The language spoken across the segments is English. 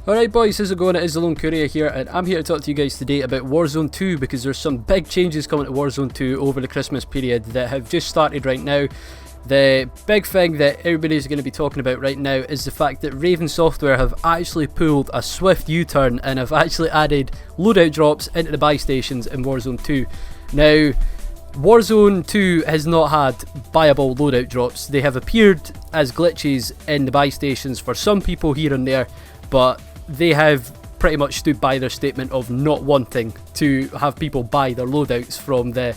Alright boys, how's it going? It is the Lone Courier here, and I'm here to talk to you guys today about Warzone 2 because there's some big changes coming to Warzone 2 over the Christmas period that have just started right now. The big thing that everybody's going to be talking about right now is the fact that Raven Software have actually pulled a swift U-turn and have actually added loadout drops into the buy stations in Warzone 2. Now, Warzone 2 has not had buyable loadout drops. They have appeared as glitches in the buy stations for some people here and there, but they have pretty much stood by their statement of not wanting to have people buy their loadouts from the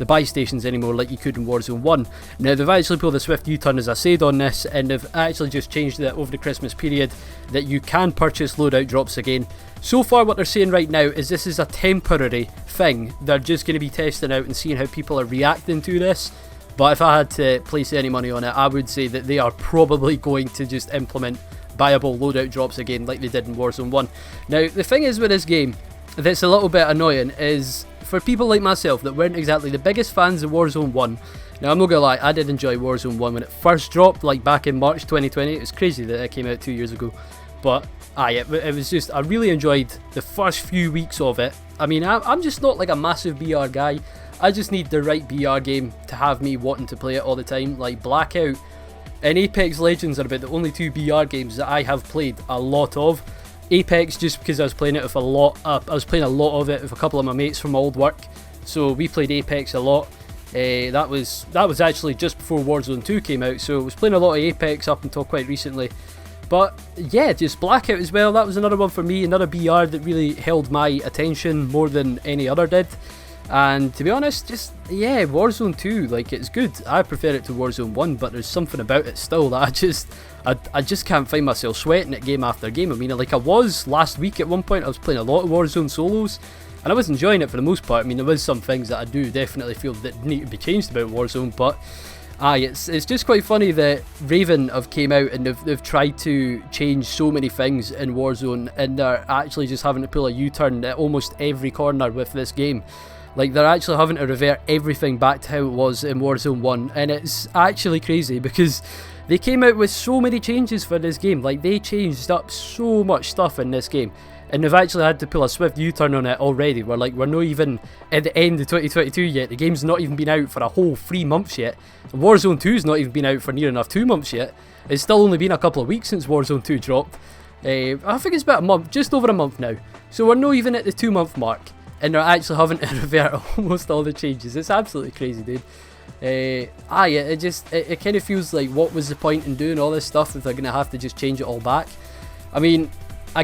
buy stations anymore like you could in Warzone 1. Now they've actually pulled a swift U-turn, as I said, on this, and they've actually just changed it over the Christmas period that you can purchase loadout drops again. So far what they're saying right now is this is a temporary thing. They're just going to be testing out and seeing how people are reacting to this. But if I had to place any money on it, I would say that they are probably going to just implement buyable loadout drops again like they did in Warzone 1. Now the thing is with this game that's a little bit annoying is for people like myself that weren't exactly the biggest fans of Warzone 1. Now I'm not gonna lie, I did enjoy Warzone 1 when it first dropped, like back in March 2020. It was crazy that it came out 2 years ago, but it was just, I really enjoyed the first few weeks of it. I mean, I'm just not like a massive BR guy. I just need the right BR game to have me wanting to play it all the time. Like Blackout and Apex Legends are about the only two BR games that I have played a lot of. Apex just because I was playing it with I was playing a lot of it with a couple of my mates from old work, so we played Apex a lot. That was actually just before Warzone 2 came out, so I was playing a lot of Apex up until quite recently. But yeah, just Blackout as well, that was another one for me, another BR that really held my attention more than any other did. And to be honest, just, yeah, Warzone 2, like, it's good. I prefer it to Warzone 1, but there's something about it still that I just can't find myself sweating it game after game. I mean, like I was last week at one point, I was playing a lot of Warzone solos, and I was enjoying it for the most part. I mean, there was some things that I do definitely feel that need to be changed about Warzone, but it's just quite funny that Raven have came out and they've tried to change so many things in Warzone, and they're actually just having to pull a U-turn at almost every corner with this game. Like, they're actually having to revert everything back to how it was in Warzone 1, and it's actually crazy because they came out with so many changes for this game. Like, they changed up so much stuff in this game, and they've actually had to pull a swift U-turn on it already. We're not even at the end of 2022 yet. The game's not even been out for a whole 3 months yet. Warzone 2's not even been out for near enough 2 months yet. It's still only been a couple of weeks since Warzone 2 dropped. I think it's about a month, just over a month now. So we're not even at the 2-month mark, and they're actually having to revert almost all the changes. It's absolutely crazy, dude. It kind of feels like, what was the point in doing all this stuff if they're going to have to just change it all back? I mean, I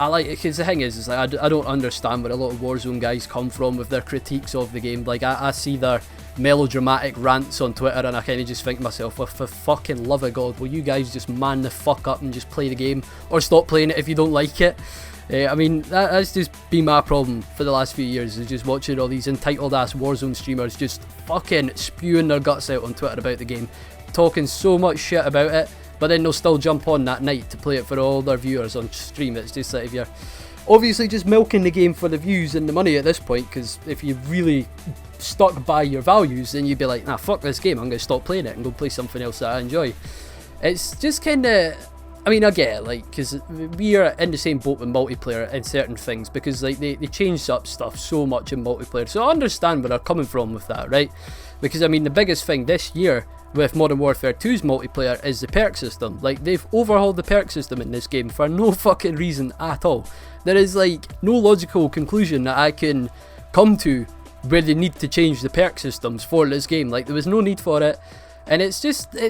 like it, because the thing is like, I don't understand where a lot of Warzone guys come from with their critiques of the game. Like, I see their melodramatic rants on Twitter, and I kind of just think to myself, well, for fucking love of God, will you guys just man the fuck up and just play the game, or stop playing it if you don't like it? I mean, that's just been my problem for the last few years, is just watching all these entitled ass Warzone streamers just fucking spewing their guts out on Twitter about the game, talking so much shit about it, but then they'll still jump on that night to play it for all their viewers on stream. It's just like, if you're obviously just milking the game for the views and the money at this point, because if you really stuck by your values, then you'd be like, nah, fuck this game, I'm going to stop playing it and go play something else that I enjoy. It's just kind of, I mean, I get it, like, because we are in the same boat with multiplayer in certain things, because like they changed up stuff so much in multiplayer, so I understand where they're coming from with that, right? Because I mean, the biggest thing this year with Modern Warfare 2's multiplayer is the perk system. Like, they've overhauled the perk system in this game for no fucking reason at all. There is like no logical conclusion that I can come to where they need to change the perk systems for this game. Like, there was no need for it. And it's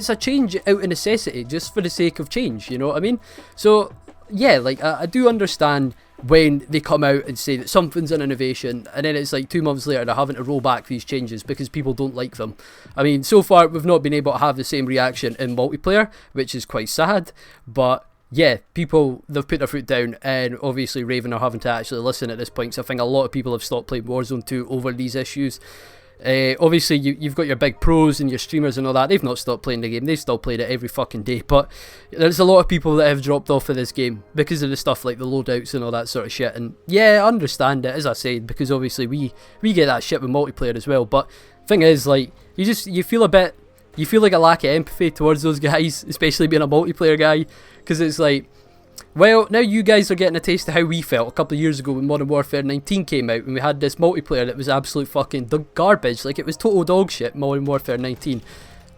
a change out of necessity, just for the sake of change, you know what I mean? So, yeah, like, I do understand when they come out and say that something's an innovation, and then it's like 2 months later they're having to roll back these changes because people don't like them. I mean, so far we've not been able to have the same reaction in multiplayer, which is quite sad, but yeah, people, they've put their foot down, and obviously Raven are having to actually listen at this point, so I think a lot of people have stopped playing Warzone 2 over these issues. Obviously you've got your big pros and your streamers and all that, they've not stopped playing the game, they've still played it every fucking day, but there's a lot of people that have dropped off of this game because of the stuff like the loadouts and all that sort of shit. And yeah, I understand it, as I said, because obviously we get that shit with multiplayer as well, but thing is, like, you feel like a lack of empathy towards those guys, especially being a multiplayer guy, because it's like, Well, now you guys are getting a taste of how we felt a couple of years ago when Modern Warfare 19 came out, and we had this multiplayer that was absolute fucking garbage. Like, it was total dog shit, Modern Warfare 19.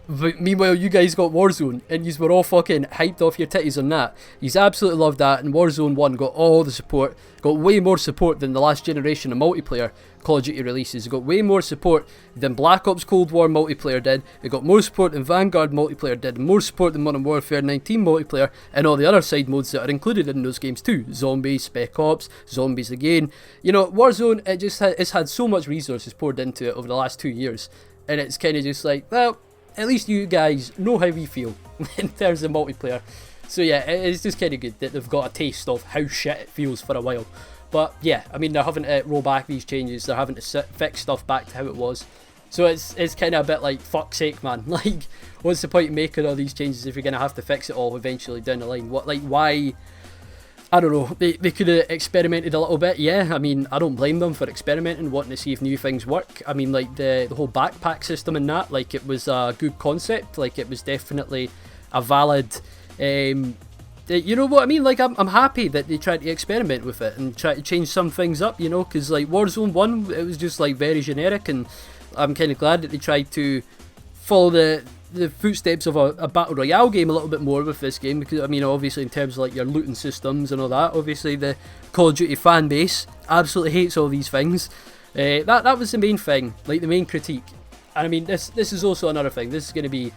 But meanwhile, you guys got Warzone, and you were all fucking hyped off your titties on that. You absolutely loved that, and Warzone 1 got all the support, got way more support than the last generation of multiplayer Call of Duty releases. It got way more support than Black Ops Cold War multiplayer did. It got more support than Vanguard multiplayer did, and more support than Modern Warfare 19 multiplayer, and all the other side modes that are included in those games too. Zombies, Spec Ops, Zombies again. You know, Warzone, it's had so much resources poured into it over the last 2 years, and it's kind of just like, well, at least you guys know how we feel in terms of multiplayer. So yeah, it's just kind of good that they've got a taste of how shit it feels for a while. But yeah, I mean, they're having to roll back these changes, they're having to fix stuff back to how it was. So it's kind of a bit like, fuck's sake, man. Like, what's the point in making all these changes if you're going to have to fix it all eventually down the line? What, like, why? I don't know, they could have experimented a little bit. Yeah, I mean, I don't blame them for experimenting, wanting to see if new things work. I mean, like, the whole backpack system and that, like, it was a good concept. Like, it was definitely a valid, you know what I mean? Like, I'm happy that they tried to experiment with it and try to change some things up, you know, because, like, Warzone 1, it was just, like, very generic, and I'm kind of glad that they tried to follow the footsteps of a Battle Royale game a little bit more with this game, because, I mean, obviously in terms of, like, your looting systems and all that, obviously the Call of Duty fan base absolutely hates all these things. That was the main thing, like, the main critique. And I mean, this is also another thing. This is going to be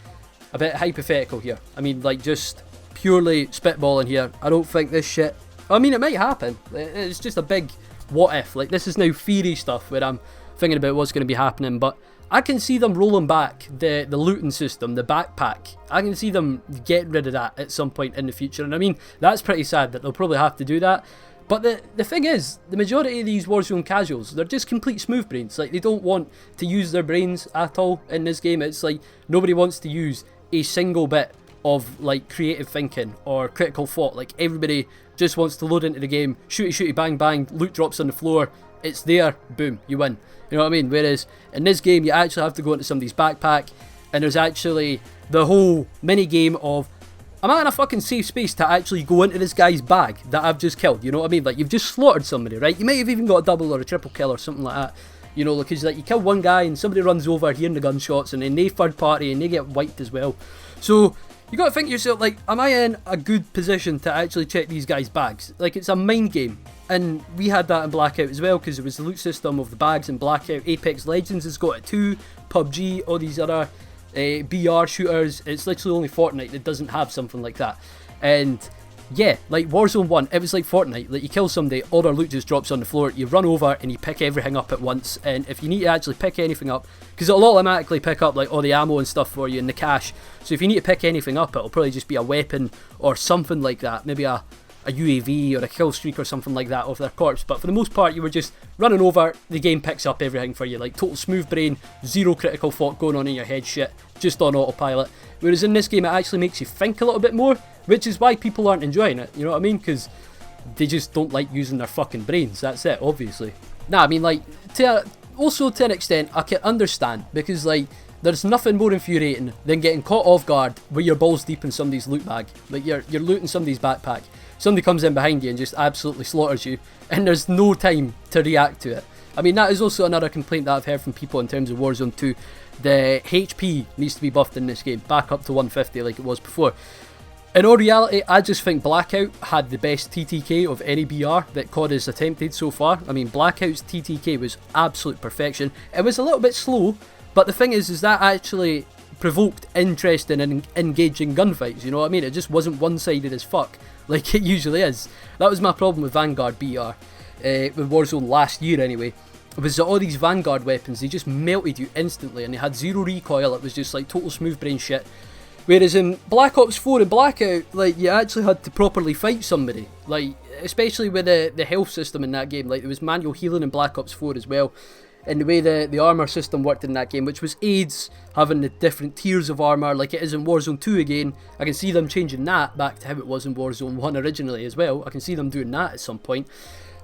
a bit hypothetical here. I mean, like, just purely spitballing here. I don't think this shit, I mean, it might happen. It's just a big what if. Like, this is now theory stuff where I'm thinking about what's going to be happening, but I can see them rolling back the looting system, the backpack. I can see them getting rid of that at some point in the future. And I mean, that's pretty sad that they'll probably have to do that. But the thing is, the majority of these Warzone casuals, they're just complete smooth brains. Like, they don't want to use their brains at all in this game. It's like, nobody wants to use a single bit of, like, creative thinking or critical thought. Like, everybody just wants to load into the game, shooty, bang, bang, loot drops on the floor. It's there, boom, you win. You know what I mean? Whereas in this game, you actually have to go into somebody's backpack, and there's actually the whole mini game of, am I in a fucking safe space to actually go into this guy's bag that I've just killed? You know what I mean? Like, you've just slaughtered somebody, right? You might have even got a double or a triple kill or something like that. You know, because, like, you kill one guy and somebody runs over hearing the gunshots, and then they third party and they get wiped as well. So you got to think to yourself, like, am I in a good position to actually check these guys' bags? Like, it's a mind game. And we had that in Blackout as well, because there was the loot system of the bags in Blackout. Apex Legends has got it too. PUBG, all these other BR shooters. It's literally only Fortnite that doesn't have something like that. And yeah, like Warzone 1, it was like Fortnite. Like, you kill somebody, all their loot just drops on the floor. You run over and you pick everything up at once. And if you need to actually pick anything up, because it'll automatically pick up, like, all the ammo and stuff for you and the cash. So if you need to pick anything up, it'll probably just be a weapon or something like that. Maybe a UAV or a kill streak or something like that off their corpse. But for the most part, you were just running over, the game picks up everything for you. Like, total smooth brain, zero critical thought going on in your head shit, just on autopilot. Whereas in this game, it actually makes you think a little bit more, which is why people aren't enjoying it, you know what I mean? Because they just don't like using their fucking brains, that's it, obviously. Nah, I mean, like, also to an extent, I can understand, because, like, there's nothing more infuriating than getting caught off guard with your balls deep in somebody's loot bag. Like, you're looting somebody's backpack. Somebody comes in behind you and just absolutely slaughters you, and there's no time to react to it. I mean, that is also another complaint that I've heard from people in terms of Warzone 2. The HP needs to be buffed in this game, back up to 150 like it was before. In all reality, I just think Blackout had the best TTK of any BR that COD has attempted so far. I mean, Blackout's TTK was absolute perfection. It was a little bit slow, but the thing is that actually provoked interest in engaging gunfights, you know what I mean? It just wasn't one-sided as fuck, like it usually is. That was my problem with Vanguard BR, with Warzone last year anyway, was that all these Vanguard weapons, they just melted you instantly, and they had zero recoil. It was just like total smooth brain shit. Whereas in Black Ops 4 and Blackout, like, you actually had to properly fight somebody. Like, especially with the health system in that game. Like, there was manual healing in Black Ops 4 as well. And the way the armour system worked in that game, which was AIDS, having the different tiers of armour like it is in Warzone 2 again. I can see them changing that back to how it was in Warzone 1 originally as well. I can see them doing that at some point.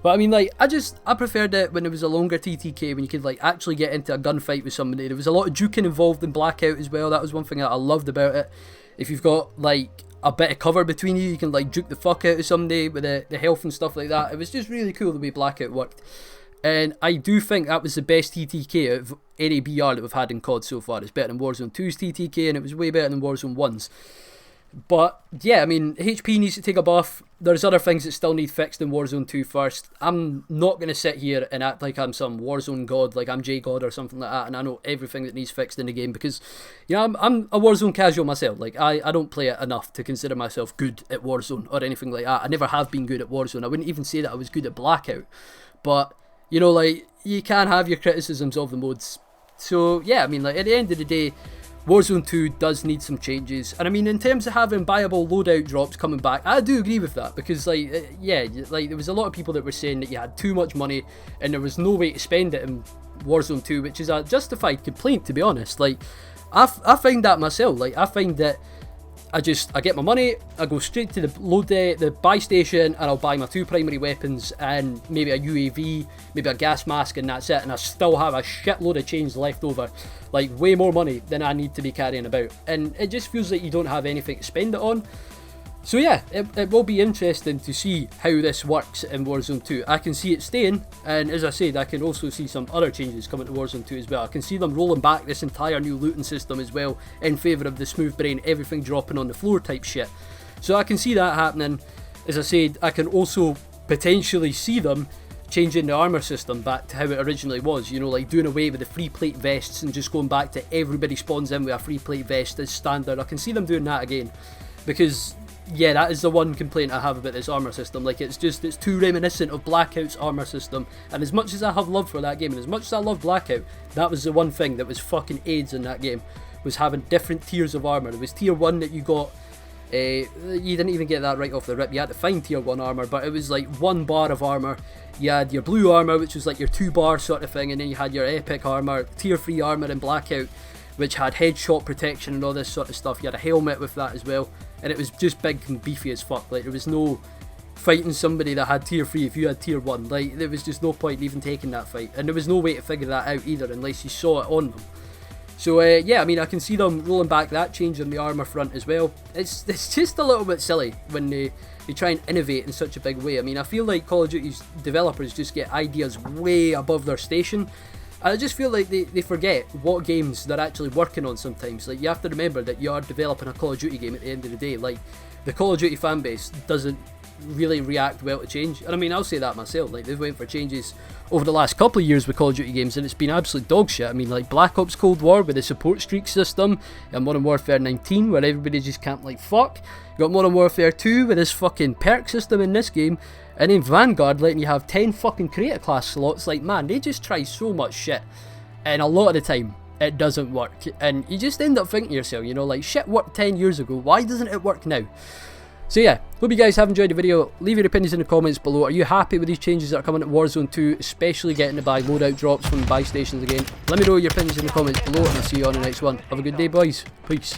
But I mean, like, I preferred it when it was a longer TTK, when you could, like, actually get into a gunfight with somebody. There was a lot of juking involved in Blackout as well. That was one thing that I loved about it. If you've got, like, a bit of cover between you. You can like juke the fuck out of somebody with the health and stuff like that. It was just really cool the way Blackout worked. And I do think that was the best TTK out of any BR that we've had in COD so far. It's better than Warzone 2's TTK, and it was way better than Warzone 1's. But yeah, I mean, HP needs to take a buff. There's other things that still need fixed in Warzone 2 first. I'm not going to sit here and act like I'm some Warzone god, like I'm J-God or something like that, and I know everything that needs fixed in the game, because, you know, I'm a Warzone casual myself. Like, I don't play it enough to consider myself good at Warzone or anything like that. I never have been good at Warzone. I wouldn't even say that I was good at Blackout. But, you know, like, you can have your criticisms of the modes. So, yeah, I mean, like, at the end of the day, Warzone 2 does need some changes. And I mean, in terms of having buyable loadout drops coming back, I do agree with that, because like, yeah, like there was a lot of people that were saying that you had too much money and there was no way to spend it in Warzone 2, which is a justified complaint, to be honest. Like, I find that myself. Like, I find that I get my money, I go straight to the buy station, and I'll buy my 2 primary weapons and maybe a UAV, maybe a gas mask, and that's it. And I still have a shitload of change left over, like way more money than I need to be carrying about. And it just feels like you don't have anything to spend it on. So yeah, it will be interesting to see how this works in Warzone 2. I can see it staying, and as I said, I can also see some other changes coming to Warzone 2 as well. I can see them rolling back this entire new looting system as well, in favour of the smooth brain, everything dropping on the floor type shit. So I can see that happening. As I said, I can also potentially see them changing the armour system back to how it originally was, you know, like doing away with the free plate vests and just going back to everybody spawns in with a free plate vest as standard. I can see them doing that again, because yeah, that is the one complaint I have about this armour system. Like, it's too reminiscent of Blackout's armour system, and as much as I have love for that game, and as much as I love Blackout, that was the one thing that was fucking AIDS in that game, was having different tiers of armour. There was tier 1 that you got, you didn't even get that right off the rip, you had to find tier 1 armour, but it was like 1 bar of armour. You had your blue armour, which was like your 2 bar sort of thing, and then you had your epic armour, tier 3 armour in Blackout, which had headshot protection and all this sort of stuff. You had a helmet with that as well, and it was just big and beefy as fuck. Like, there was no fighting somebody that had tier 3 if you had tier 1. Like, there was just no point in even taking that fight, and there was no way to figure that out either unless you saw it on them. So yeah, I mean, I can see them rolling back that change on the armour front as well. It's just a little bit silly when they try and innovate in such a big way. I mean, I feel like Call of Duty's developers just get ideas way above their station. I just feel like they forget what games they're actually working on sometimes. Like, you have to remember that you are developing a Call of Duty game at the end of the day. Like, the Call of Duty fanbase doesn't really react well to change. And I mean, I'll say that myself. Like, they've went for changes over the last couple of years with Call of Duty games, and it's been absolute dog shit. I mean, like Black Ops Cold War with the support streak system, and Modern Warfare 19 where everybody just camped like fuck. You got Modern Warfare 2 with this fucking perk system in this game. And then Vanguard letting you have 10 fucking creator class slots. Like, man, they just try so much shit, and a lot of the time it doesn't work, and you just end up thinking to yourself, you know, like, shit worked 10 years ago, why doesn't it work now? So yeah, hope you guys have enjoyed the video. Leave your opinions in the comments below. Are you happy with these changes that are coming at Warzone 2, especially getting the buy loadout drops from the buy stations again? Let me know your opinions in the comments below, and I'll see you on the next one. Have a good day, boys. Peace.